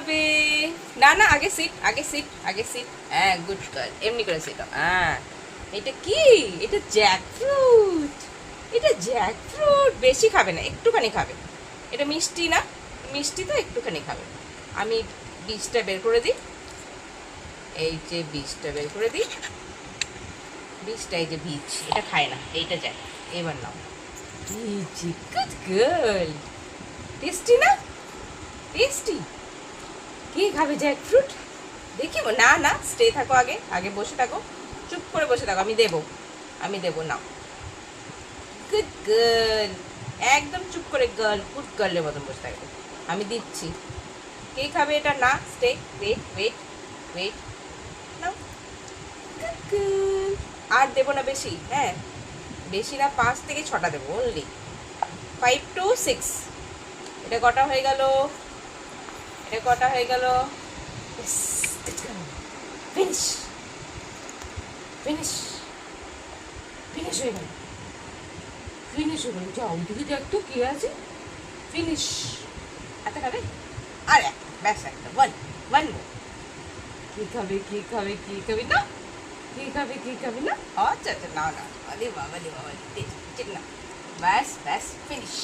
হবে? না না, আগে সিট, আগে সিট, আগে সিট। হ্যাঁ, গুড গার্ল, এমনি করে সিট। হ্যাঁ, এটা কি? এটা জ্যাকফ্রুট। এটা জ্যাকফ্রুট। বেশি খাবে না, একটুখানি খাবে। এটা মিষ্টি না? মিষ্টি তো, একটুখানি খাবে। আমি বীজটা বের করে দিই। এই যে বীজটা বের করে দিই। বীজটা, এই যে বীজ, এটা খায় না, এইটা যায়। এবার নাও। Good girl. টেস্টি না? টেস্টি। কে খাবে জ্যাকফ্রুট? দেখি। না না, স্টে থাকো, আগে আগে বসে থাকো, চুপ করে বসে থাকো। আমি দেবো নাও। Good girl. একদম চুপ করে গার্ল, গুড গার্লের মতন বসে থাকবে। আমি দিচ্ছি। কে খাবে এটা? না, স্টে, ওয়েট ওয়েট ওয়েট। নাও। Good girl. আর দেবো না বেশি, হ্যাঁ, বেশি না, 5 থেকে 6টা দেবো অনলি। 5 to 6। এটা কটা হয়ে গেল? এটা কটা হয়ে গেল? ফিনিশ ফিনিশ ফিনিশ হয়ে গেল। ফিনিশ হয়ে গেল। যাও, ওইদিকে দেখ তো কি আছে। ফিনিশ। এত খাবে? আর একটা, ব্যাস একটা, ওয়ান মোর। কি খাবে, কি খাবে, কি খাবে না? কি খাবে, কি খাবে না? আচ্ছা আচ্ছা, না না, আরে বাবা রে বাবা, ঠিক না। ব্যাস ব্যাস, ফিনিশ।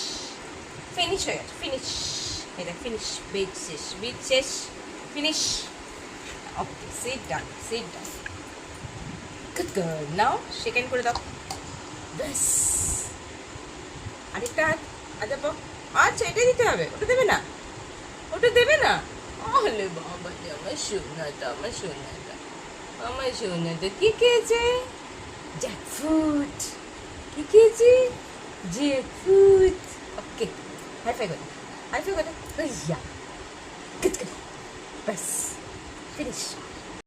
ফিনিশ হয়ে গেছে, ফিনিশ। এটা ফিনিশ। বীজ শেষ, বীজ শেষ, finish. Okay, sit down, sit down. Good girl. নাও সেকেন্ড করে দাও। ব্যাস। আরেকটা হাত। আচ্ছা আচ্ছা, এটা দিতে হবে, ওটা দেবে না? ওটা দেবে না? আলে বাবা রে, আমার সোনাটা, আমার সোনাটা, আমার সোনাটা কি খেয়েছে? জ্যাকফ্রুট। কি খেয়েছে? জ্যাকফ্রুট। ওকে, হাই ফাই করে, হাই ফাই করে। ইয়া, গুড গুড। ব্যাস, ফিনিশ।